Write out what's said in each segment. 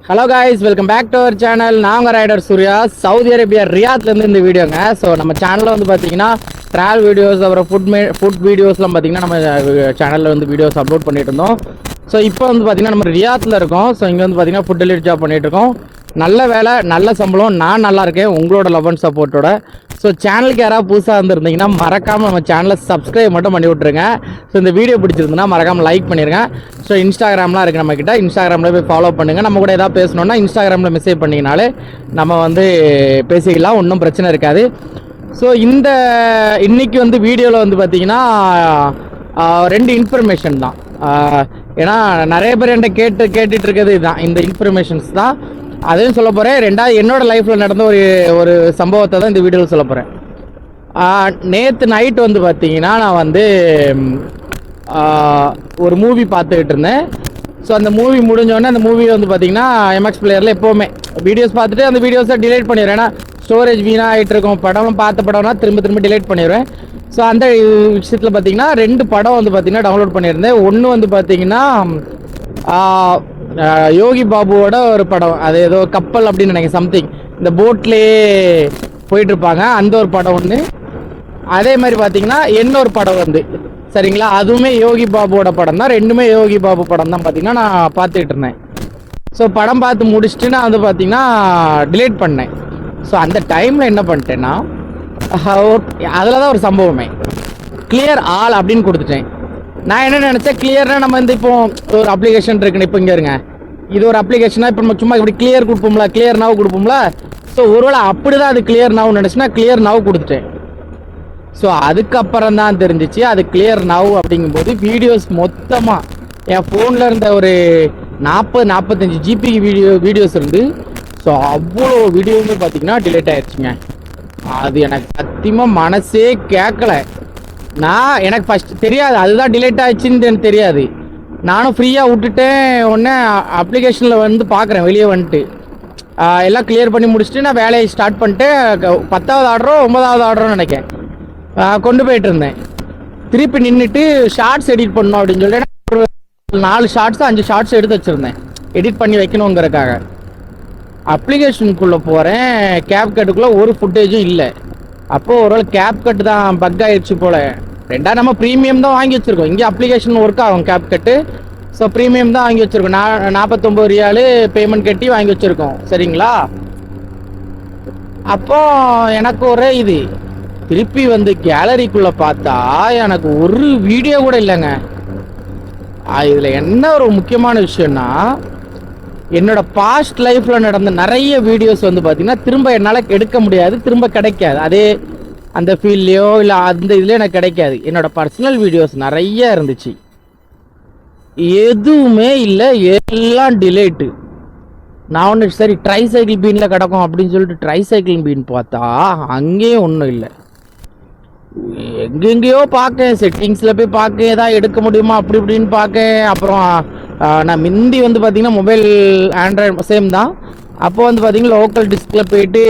Hello guys, welcome back to our channel. நாங்கள் rider Surya, Saudi Arabia ரியாத்லேருந்து இந்த வீடியோங்க. ஸோ நம்ம சேனலில் வந்து பார்த்தீங்கன்னா ட்ராவல் வீடியோஸ், அப்புறம் ஃபுட் வீடியோஸ்லாம் பார்த்தீங்கன்னா நம்ம சேனலில் வந்து வீடியோஸ் அப்லோட் பண்ணிட்டு இருந்தோம். ஸோ இப்போ வந்து பார்த்தீங்கன்னா நம்ம ரியாத்தில் இருக்கோம். ஸோ இங்கே வந்து பார்த்தீங்கன்னா ஃபுட் டெலிவரி ஜாப் பண்ணிட்டு இருக்கோம். நல்ல வேலை, நல்ல சம்பளம். நான் நல்லா இருக்கேன் உங்களோட லவ் அண்ட் சப்போர்ட்டோட. ஸோ சேனலுக்கு யாராவது புதுசாக இருந்திருந்தீங்கன்னா மறக்காமல் நம்ம சேனலை சப்ஸ்கிரைப் மட்டும் பண்ணி விட்ருங்க. ஸோ இந்த வீடியோ பிடிச்சிருந்துன்னா மறக்காமல் லைக் பண்ணிடுங்க. ஸோ இன்ஸ்டாகிராம்லாம் இருக்குது நம்மக்கிட்ட, இன்ஸ்டாகிராமில் போய் ஃபாலோ பண்ணுங்கள். நம்ம கூட எதாவது பேசணுன்னா இன்ஸ்டாகிராமில் மெசேஜ் பண்ணிங்கனாலே நம்ம வந்து பேசிக்கலாம், ஒன்றும் பிரச்சனை இருக்காது. ஸோ இன்னைக்கு வந்து வீடியோவில் வந்து பார்த்தீங்கன்னா 2 இன்ஃபர்மேஷன் தான். ஏன்னா நிறைய பேர் என்கிட்ட கேட்டுட்டு இருக்கிறது இதுதான், இந்த இன்ஃபர்மேஷன்ஸ் தான். அதையும் சொல்ல போகிறேன். ரெண்டாவது என்னோட லைஃப்பில் நடந்த ஒரு சம்பவத்தை தான் இந்த வீடியோவில் சொல்ல போகிறேன். நேற்று நைட்டு வந்து பார்த்தீங்கன்னா நான் வந்து ஒரு மூவி பார்த்துக்கிட்டு இருந்தேன். ஸோ அந்த மூவி முடிஞ்சோடனே அந்த மூவி வந்து பார்த்தீங்கன்னா எம்எக்ஸ் பிளேயரில் எப்போவுமே வீடியோஸ் பார்த்துட்டு அந்த வீடியோஸை டிலீட் பண்ணிடுவேன். ஏன்னா ஸ்டோரேஜ் வீணாக ஆகிட்டு இருக்கும். பார்த்த படம்னா திரும்ப டிலீட் பண்ணிடுவேன். ஸோ அந்த விஷயத்தில் பார்த்தீங்கன்னா 2 படம் வந்து பார்த்தீங்கன்னா டவுன்லோட் பண்ணியிருந்தேன். ஒன்று வந்து பார்த்தீங்கன்னா யோகி பாபுவோட ஒரு படம், அது ஏதோ கப்பல் அப்படின்னு நினைக்கிறேன், சம்திங் இந்த போட்லேயே போயிட்டுருப்பாங்க, அந்த ஒரு படம் ஒன்று. அதே மாதிரி பார்த்தீங்கன்னா இன்னொரு படம் வந்து சரிங்களா, அதுவுமே யோகி பாபுவோட படம் தான். 2மே யோகி பாபு படம் தான் பார்த்தீங்கன்னா நான் பார்த்துக்கிட்டு இருந்தேன். ஸோ படம் பார்த்து முடிச்சுட்டு நான் வந்து பார்த்தீங்கன்னா டிலீட் பண்ணேன். ஸோ அந்த டைமில் என்ன பண்ணிட்டேன்னா அதில் தான் ஒரு சம்பவமே, கிளியர் ஆல் அப்படின்னு கொடுத்துட்டேன். நான் என்ன நினச்சேன், கிளியர்னா நம்ம வந்து இப்போ ஒரு அப்ளிகேஷன் இருக்குன்னு, இப்போ இங்கே இருங்க, இது ஒரு அப்ளிகேஷனாக இப்போ நம்ம சும்மா இப்படி கிளியர் கொடுப்போம்ல, கிளியர் நவ் கொடுப்போம்ல. ஸோ ஒருவேளை அப்படி தான் அது கிளியர் நவ் நினச்சுன்னா கிளியர் நவ் கொடுத்துட்டேன். ஸோ அதுக்கப்புறம் தான் தெரிஞ்சிச்சு அது கிளியர் நவ் அப்படிங்கும்போது வீடியோஸ் மொத்தமாக என் ஃபோனில் இருந்த ஒரு 40-45 ஜிபி வீடியோஸ் இருந்து. ஸோ அவ்வளோ வீடியோவுமே பார்த்தீங்கன்னா டிலேட் ஆயிடுச்சுங்க. அது எனக்கு சத்தியமாக மனசே கேட்கல. எனக்கு ஃபஸ்ட் தெரியாது அதுதான் டிலேட் ஆயிடுச்சுன்னு எனக்கு தெரியாது. நானும் ஃப்ரீயாக விட்டுட்டேன். உடனே அப்ளிகேஷனில் வந்து பார்க்குறேன், வெளியே வந்துட்டு எல்லாம் கிளியர் பண்ணி முடிச்சுட்டு நான் வேலையை ஸ்டார்ட் பண்ணிட்டு 10வது ஆர்டரோ 9வது ஆர்டரோ நினைக்கிறேன் கொண்டு போயிட்டு இருந்தேன். திருப்பி நின்றுட்டு ஷார்ட்ஸ் எடிட் பண்ணணும் அப்படின்னு சொல்லிட்டு ஒரு 4 ஷார்ட்ஸ் 5 ஷார்ட்ஸ் எடுத்து வச்சுருந்தேன், எடிட் பண்ணி வைக்கணுங்கிறதுக்காக. அப்ளிகேஷனுக்குள்ளே போகிறேன், கேப்கட்டுக்குள்ளே ஒரு ஃபுட்டேஜும் இல்லை. அப்போது ஒரு கேப்கட் தான் பக் ஆகிடுச்சு போல். ரெண்டாவது நம்ம ப்ரீமியம் தான் வாங்கி வச்சுருக்கோம், இங்கே அப்ளிகேஷன் ஒர்க் ஆகும் கேப்கட்டு. ஸோ ப்ரீமியம் தான் வாங்கி வச்சுருக்கோம். 49 ரியாலு பேமெண்ட் கட்டி வாங்கி வச்சுருக்கோம் சரிங்களா. அப்போ எனக்கு ஒரே இது, திருப்பி வந்து கேலரிக்குள்ளே பார்த்தா எனக்கு ஒரு வீடியோ கூட இல்லைங்க. இதில் என்ன ஒரு முக்கியமான விஷயம்னா, என்னோட பாஸ்ட் லைஃப்பில் நடந்த நிறைய வீடியோஸ் வந்து பார்த்தீங்கன்னா திரும்ப என்னால் எடுக்க முடியாது, திரும்ப கிடைக்காது. அதே அந்த ஃபீல்ட்லேயோ இல்லை அந்த இதுலேயோ எனக்கு கிடைக்காது. என்னோட பர்சனல் வீடியோஸ் நிறைய இருந்துச்சு, எதுவுமே இல்லை, எல்லாம் டிலேட்டு. நான் ஒன்று சரி ட்ரை சைக்கிள் பீனில் கிடக்கும் அப்படின்னு சொல்லிட்டு ட்ரை சைக்கிள் பீன் பார்த்தா அங்கேயும் ஒன்றும் இல்லை. எங்கெங்கேயோ பார்க்கேன், செட்டிங்ஸில் போய் பார்க்க ஏதாவது எடுக்க முடியுமா அப்படி இப்படின்னு பார்க்கேன். அப்புறம் நான் முந்தி வந்து பார்த்தீங்கன்னா மொபைல் ஆண்ட்ராய்டு சேம் தான். அப்போ வந்து பார்த்தீங்கன்னா லோக்கல் டிஸ்கில் போயிட்டு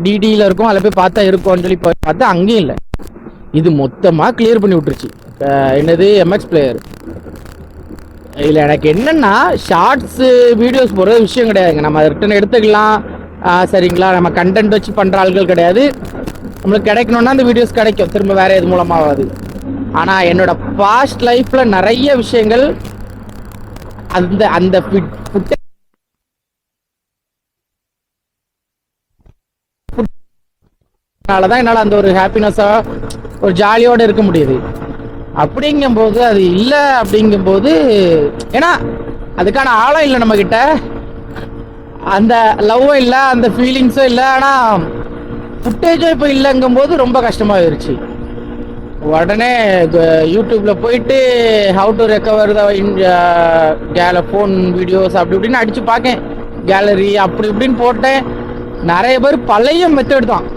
டிடியில் இருக்கும், அதில் போய் பார்த்தா இருக்கும்னு சொல்லி போய் பார்த்தா அங்கேயும் இல்லை. இது மொத்தமாக கிளியர் பண்ணி விட்டுருச்சு. என்னது எம்எக்ஸ் பிளேயர். இதில் எனக்கு என்னென்னா ஷார்ட்ஸு வீடியோஸ் போகிற விஷயம் கிடையாதுங்க. நம்ம அதை ரிட்டன் எடுத்துக்கலாம் சரிங்களா. நம்ம கண்டென்ட் வச்சு பண்ணுற ஆள்கள் கிடையாது. நம்மளுக்கு கிடைக்கணுன்னா அந்த வீடியோஸ் கிடைக்கும், திரும்ப வேறு எது மூலமாகாது. ஆனால் என்னோடய பாஸ்ட் லைஃப்பில் நிறைய விஷயங்கள் அந்த தான் என்னால் அந்த ஒரு ஹாப்பினஸாக ஒரு ஜாலியோடு இருக்க முடியுது. அப்படிங்கும்போது அது இல்லை அப்படிங்கும்போது, ஏன்னா அதுக்கான ஆழம் இல்லை நம்மக்கிட்ட, அந்த லவ்வும் இல்லை, அந்த ஃபீலிங்ஸும் இல்லை, ஆனால் ஃபுட்டேஜும் இப்போ இல்லைங்கும்போது ரொம்ப கஷ்டமாகிருச்சு. உடனே யூடியூப்பில் போயிட்டு how to recover the phone videos அப்படி இப்படின்னு அடித்து பார்க்கேன், கேலரி அப்படி இப்படின்னு போட்டேன். நிறைய பேர் பழைய மெத்தட் தான்,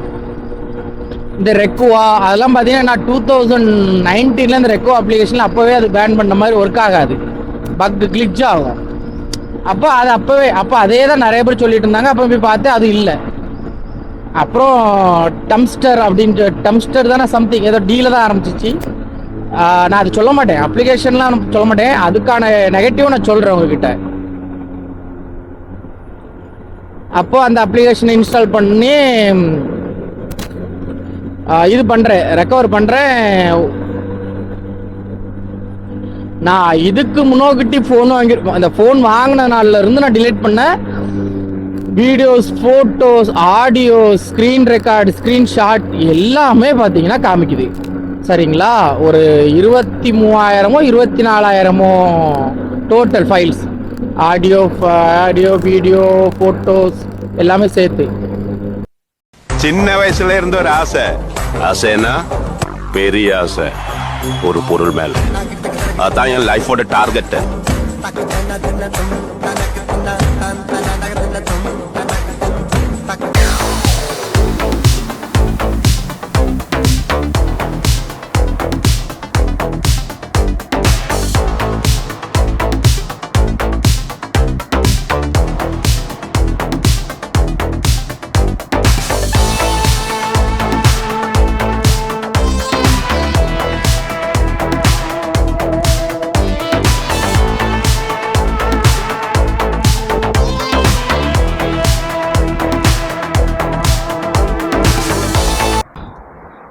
இந்த ரெக்குவா அதெல்லாம் பார்த்தீங்கன்னா நான் 2019 இந்த ரெக்குவா அப்ளிகேஷனில் அப்போவே அது பேன் பண்ண மாதிரி ஒர்க் ஆகாது, பக் கிளிச் ஆகும். அப்போ அதே தான் நிறைய பேர் சொல்லிட்டு இருந்தாங்க. அப்போ போய் பார்த்து அது இல்லை. அப்புறம் டம்ஸ்டர் தானே சம்திங் ஏதோ டீல தான் ஆரம்பிச்சிச்சு. நான் அது சொல்ல மாட்டேன், அப்ளிகேஷன்லாம் சொல்ல மாட்டேன், அதுக்கான நெகட்டிவ் நான் சொல்கிறேன் உங்ககிட்ட. அப்போ அந்த அப்ளிகேஷனை இன்ஸ்டால் பண்ணி இது பண்ணுறேன், ரெக்கவர் பண்ணுறேன். நான் இதுக்கு முன்னோக்கிட்டி ஃபோன் வாங்கியிருக்கோம். அந்த ஃபோன் வாங்கின நாளில் இருந்து நான் டிலீட் பண்ணேன் videos, photos, audio, screen record, screenshot எல்லாமே பார்த்தீங்கன்னா காமிக்குது. சரிங்களா, ஒரு 23,000மோ 24,000மோ total files, audio, video, photos எல்லாமே சேர்த்து. சின்ன வயசுல இருந்த ஒரு ஆசைன்னா பெரிய ஆசை ஒரு பொருள் மேல. அதான் என் லைஃபோட டார்கெட்.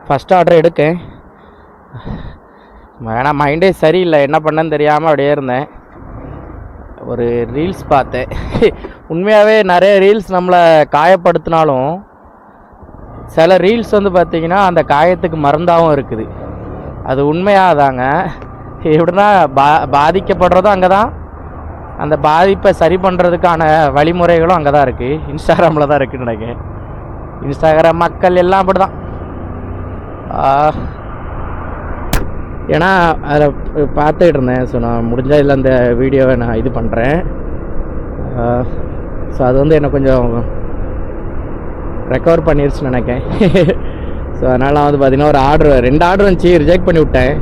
ஃபஸ்ட் ஆர்டர் எடுக்கேன் வேணாம், மைண்டே சரியில்லை, என்ன பண்ணேன்னு தெரியாமல் அப்படியே இருந்தேன். ஒரு ரீல்ஸ் பார்த்தேன். உண்மையாகவே நிறைய ரீல்ஸ் நம்மளை காயப்படுத்தினாலும் சில ரீல்ஸ் வந்து பார்த்திங்கன்னா அந்த காயத்துக்கு மருந்தாகவும் இருக்குது. அது உண்மையாக தாங்க. எப்படின்னா பாதிக்கப்படுறதும் அங்கே தான், அந்த பாதிப்பை சரி பண்ணுறதுக்கான வழிமுறைகளும் அங்கே தான் இருக்குது. இன்ஸ்டாகிராமில் தான் இருக்குதுன்னு நினைக்கிறேன். இன்ஸ்டாகிராம் மக்கள் எல்லாம் அப்படி தான். ஏன்னா அதில் பார்த்துக்கிட்டு இருந்தேன். ஸோ நான் முடிஞ்சால் இல்லை அந்த வீடியோவை நான் இது பண்ணுறேன். ஸோ அது வந்து என்னை கொஞ்சம் ரெக்கவர் பண்ணிருச்சுன்னு நினைக்கிறேன். ஸோ அதனால் நான் வந்து பார்த்திங்கன்னா ஒரு 2 ஆர்டர் வந்துச்சு, ரிஜெக்ட் பண்ணி விட்டேன்.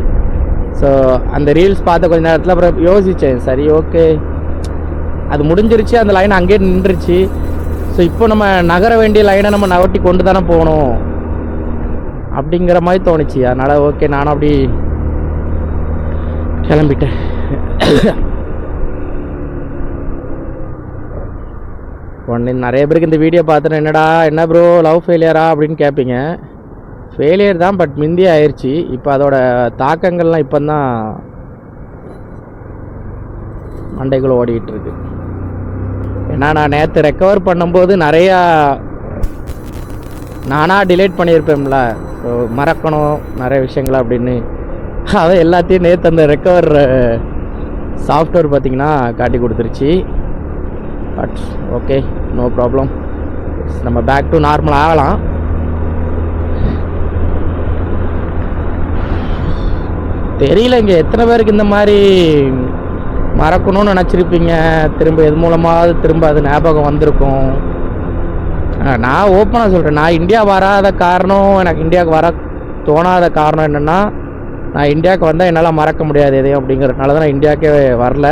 ஸோ அந்த ரீல்ஸ் பார்த்த கொஞ்சம் நேரத்தில் அப்புறம் யோசித்தேன், சரி ஓகே அது முடிஞ்சிருச்சு, அந்த லைன் அங்கேயே நின்றுச்சு. ஸோ இப்போ நம்ம நகர வேண்டிய லைனை நம்ம நகர்த்தி கொண்டு தானே போகணும் அப்படிங்கிற மாதிரி தோணுச்சு. அதனால் ஓகே நானும் அப்படி கிளம்பிட்டேன். உடனே நிறைய பேருக்கு இந்த வீடியோ பார்த்துட்டு என்ன ப்ரோ லவ் ஃபெயிலியரா அப்படின்னு கேட்பீங்க. ஃபெயிலியர் தான், பட் முந்தைய ஆயிடுச்சு. இப்போ அதோட தாக்கங்கள்லாம் இப்போ தான் மண்டைக்குள்ளே ஓடிக்கிட்டு இருக்கு. ஏன்னா நான் நேற்று ரெக்கவர் பண்ணும்போது நிறையா நானாக டிலேட் பண்ணியிருப்பேன்ல, ஸோ மறக்கணும் நிறைய விஷயங்கள் அப்படின்னு. அதை எல்லாத்தையும் நேற்று அந்த ரெக்கவர் சாஃப்ட்வேர் பார்த்திங்கன்னா காட்டி கொடுத்துருச்சு. பட் ஓகே, நோ ப்ராப்ளம், நம்ம பேக் டு நார்மல் ஆகலாம். தெரியல இங்கே எத்தனை பேருக்கு இந்த மாதிரி மறக்கணும்னு நினச்சிருப்பீங்க, திரும்ப எது மூலமாவது திரும்ப அது ஞாபகம் வந்திருக்கும். நான் ஓப்பனாக சொல்கிறேன், நான் இந்தியா வராத காரணம், எனக்கு இந்தியாவுக்கு வர தோணாத காரணம் என்னென்னா, நான் இந்தியாவுக்கு வந்தால் என்னால் மறக்க முடியாது எதையும் அப்படிங்கிறதுனால தான் நான் இந்தியாவுக்கே வரல.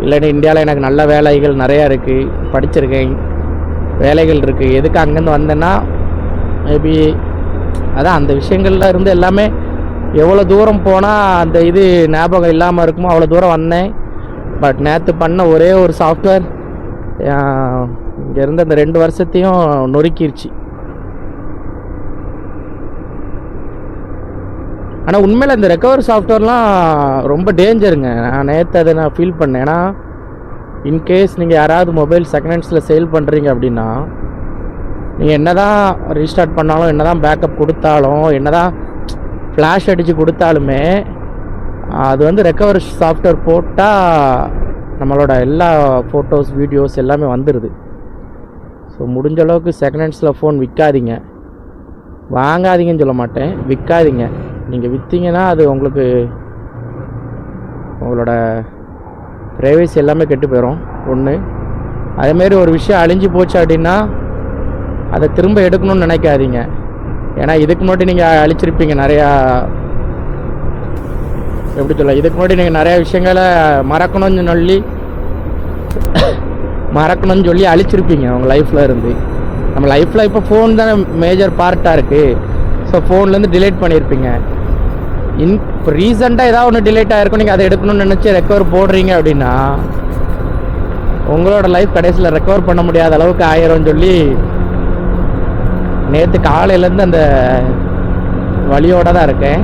இல்லைன்னா இந்தியாவில் எனக்கு நல்ல வேலைகள் நிறையா இருக்குது, படிச்சிருக்கேன், வேலைகள் இருக்குது. எதுக்கு அங்கேருந்து வந்தேன்னா மேபி அதான் அந்த விஷயங்கள்ல இருந்து எல்லாமே எவ்வளோ தூரம் போனால் அந்த இது ஞாபகம் இல்லாமல் இருக்குமோ அவ்வளோ தூரம் வந்தேன். பட் நேற்று பண்ண ஒரே ஒரு சாஃப்ட்வேர் இங்கே இருந்த அந்த 2 வருஷத்தையும் நொறுக்கிருச்சு. ஆனால் உண்மையில் இந்த ரெக்கவர் சாஃப்ட்வேர்லாம் ரொம்ப டேஞ்சருங்க. நான் நேற்று அதை நான் ஃபீல் பண்ணேன். ஏன்னா இன்கேஸ் நீங்கள் யாராவது மொபைல் செகண்ட் ஹேண்ட்ஸில் சேல் பண்ணுறீங்க அப்படின்னா, நீங்கள் என்ன தான் ரீஸ்டார்ட் பண்ணாலும், என்ன தான் பேக்கப் கொடுத்தாலும், என்ன தான் ஃப்ளாஷ் அடித்து கொடுத்தாலுமே அது வந்து ரெக்கவர் சாஃப்ட்வேர் போட்டால் நம்மளோட எல்லா ஃபோட்டோஸ், வீடியோஸ் எல்லாமே வந்துடுது. ஸோ முடிஞ்ச அளவுக்கு செகண்ட் ஹேண்ட்ஸில் ஃபோன் விற்காதீங்க. வாங்காதீங்கன்னு சொல்ல மாட்டேன், விற்காதீங்க. நீங்கள் விற்றீங்கன்னா அது உங்களுக்கு உங்களோட ப்ரைவசி எல்லாமே கெட்டு போயிடும் ஒன்று. அதேமாரி ஒரு விஷயம் அழிஞ்சு போச்சு அப்படின்னா அதை திரும்ப எடுக்கணும்னு நினைக்காதீங்க. ஏன்னா இதுக்கு முன்னாடி நீங்கள் அழிச்சிருப்பீங்க நிறையா, எப்படி சொல்ல, இதுக்கு முன்னாடி நீங்கள் நிறையா விஷயங்களை மறக்கணும்னு சொல்லி அழிச்சிருப்பீங்க உங்கள் லைஃப்பில் இருந்து. நம்ம லைஃப்பில் இப்போ ஃபோன் தானே மேஜர் பார்ட்டாக இருக்குது. ஸோ ஃபோன்லேருந்து டிலீட் பண்ணியிருப்பீங்க. இப்போ ரீசெண்டாக ஏதாவது ஒன்று டிலீட் ஆகிருக்கும், நீங்கள் அதை எடுக்கணும்னு நினச்சி ரெக்கவர் போடுறீங்க அப்படின்னா உங்களோட லைஃப் கடைசியில் ரெக்கவர் பண்ண முடியாத அளவுக்கு ஆயிரும் சொல்லி நேற்று காலையிலேருந்து அந்த வழியோட தான் இருக்கேன்.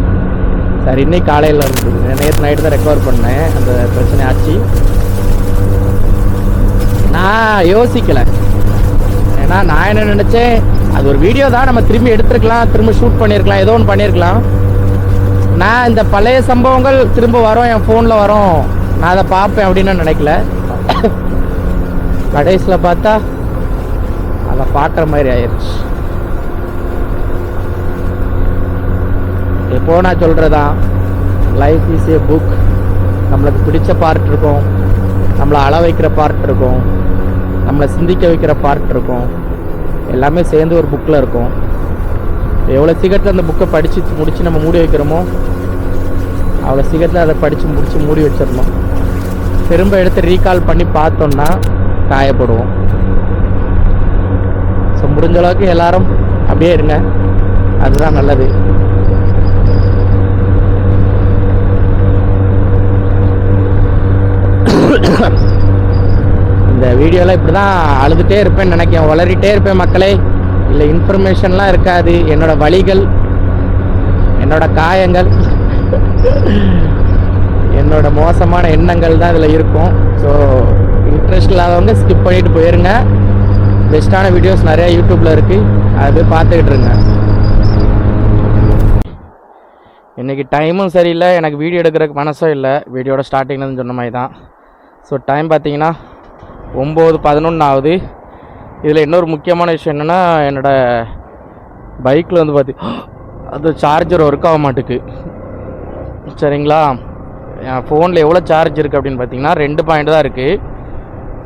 சரி, இன்னைக்கு காலையில் இருக்குது, நேற்று நைட்டு தான் ரெக்கவர் பண்ணேன். அந்த பிரச்சனை ஆச்சு. நான் யோசிக்கலை. ஏன்னா நான் என்ன நினச்சேன், அது ஒரு வீடியோ தான், நம்ம திரும்பி எடுத்துருக்கலாம், திரும்ப ஷூட் பண்ணியிருக்கலாம், ஏதோ ஒன்று பண்ணியிருக்கலாம். நான் இந்த பழைய சம்பவங்கள் திரும்ப வரும், என் ஃபோனில் வரும், நான் அதை பார்ப்பேன் அப்படின்னு நினைக்கல. கடைசியில் பார்த்தா அதை பார்க்குற மாதிரி ஆயிடுச்சு. எப்போ நான் சொல்கிறதான், லைஃப் இஸ் ஏ புக். நம்மளுக்கு பிடிச்ச பார்ட் இருக்கும், நம்மளை அள வைக்கிற பார்ட் இருக்கும், நம்மளை சிந்திக்க வைக்கிற பார்ட் இருக்கும், எல்லாமே சேர்ந்து ஒரு புக்கில் இருக்கும். எவ்வளோ சீக்கிரத்தில் அந்த புக்கை படித்து முடித்து நம்ம மூடி வைக்கிறோமோ அவ்வளோ சீக்கிரத்தில் அதை படித்து முடித்து மூடி வச்சிடணும். திரும்ப எடுத்து ரீகால் பண்ணி பார்த்தோன்னா காயப்படுவோம். ஸோ முடிஞ்ச அளவுக்கு எல்லாரும் அப்படியே இருங்க, அதுதான் நல்லது. இந்த வீடியோவில் இப்படி தான் அழுதுகிட்டே இருப்பேன்னு நினைக்கிறேன், வளரிட்டே இருப்பேன் மக்களே. இல்லை இன்ஃபர்மேஷன்லாம் இருக்காது, என்னோட வலிகள், என்னோட காயங்கள், என்னோட மோசமான எண்ணங்கள் தான் இதில் இருக்கும். ஸோ இன்ட்ரெஸ்ட் இல்லாதவங்க ஸ்கிப் பண்ணிட்டு போயிருங்க. பெஸ்ட்டான வீடியோஸ் நிறையா யூடியூப்பில் இருக்குது, அது பார்த்துக்கிட்டு இருங்க. இன்றைக்கி டைமும் சரியில்லை, எனக்கு வீடியோ எடுக்கிறதுக்கு மனசும் இல்லை. வீடியோட ஸ்டார்டிங்லேருந்து சொன்ன மாதிரி தான். ஸோ டைம் பார்த்தீங்கன்னா 9:11 ஆகுது. இதில் இன்னொரு முக்கியமான விஷயம் என்னென்னா, என்னோடய பைக்கில் வந்து அது சார்ஜர் ஒர்க் ஆக மாட்டுக்கு. சரிங்களா, என் ஃபோனில் எவ்வளோ சார்ஜ் இருக்குது அப்படின்னு பார்த்தீங்கன்னா 2 பாயிண்ட் தான் இருக்குது.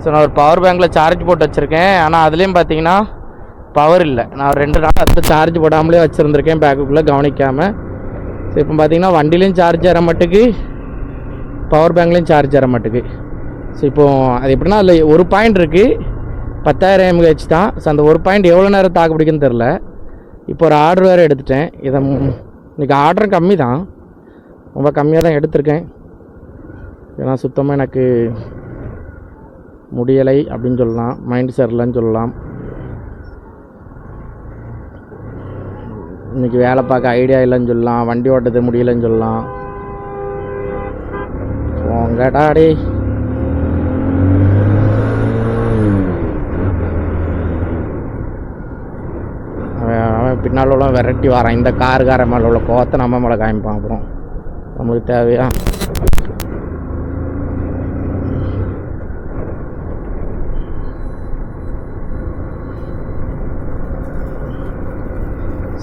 ஸோ நான் ஒரு பவர் பேங்கில் சார்ஜ் போட்டு வச்சுருக்கேன். ஆனால் அதுலேயும் பார்த்தீங்கன்னா பவர் இல்லை. நான் 2 நாள் அடுத்த சார்ஜ் போடாமலே வச்சுருந்துருக்கேன் பேக்குக்குள்ளே கவனிக்காமல். ஸோ இப்போ பார்த்தீங்கன்னா வண்டிலையும் சார்ஜ் ஏற மாட்டுக்கு, பவர் பேங்க்லேயும் சார்ஜ் ஏற மாட்டுக்கு. ஸோ இப்போது அது எப்படின்னா அதில் ஒரு பாயிண்ட் இருக்குது, 10,000 mAh தான். ஸோ அந்த ஒரு பாயிண்ட் எவ்வளோ நேரம் தாக்கு பிடிக்குன்னு தெரில. இப்போ ஒரு ஆர்டர் வேறு எடுத்துட்டேன். இதை இன்றைக்கி ஆர்டரும் கம்மி தான், ரொம்ப கம்மியாக தான் எடுத்திருக்கேன். ஏன்னா சுத்தமாக எனக்கு முடியலை அப்படின்னு சொல்லலாம், மைண்ட் சரியில்லைன்னு சொல்லலாம். இன்றைக்கி வேலை பார்க்க ஐடியா இல்லைன்னு சொல்லலாம், வண்டி ஓட்டது முடியலைன்னு சொல்லலாம். உங்கடாடே அவன் பின்னால் உள்ள விரட்டி வரான். இந்த காருக்கார மேலே உள்ள கோத்தை நம்ம மேலே காமிப்பான். அப்புறம் நம்மளுக்கு தேவையா?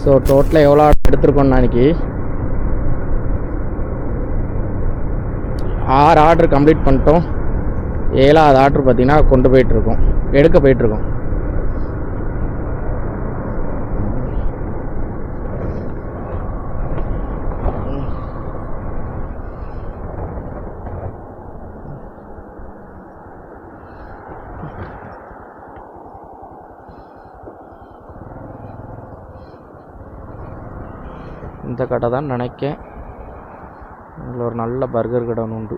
ஸோ டோட்டலாக எவ்வளோ எடுத்துருக்கோம் அன்றைக்கி? 6 ஆர்டர் கம்ப்ளீட் பண்ணிட்டோம். 7வது ஆர்டர் பார்த்திங்கன்னா கொண்டு போயிட்டுருக்கோம், எடுக்க போயிட்டுருக்கோம். இந்த கடை தான் நினைக்கேன். இதில் ஒரு நல்ல பர்கர் கடை ஒன்று உண்டு.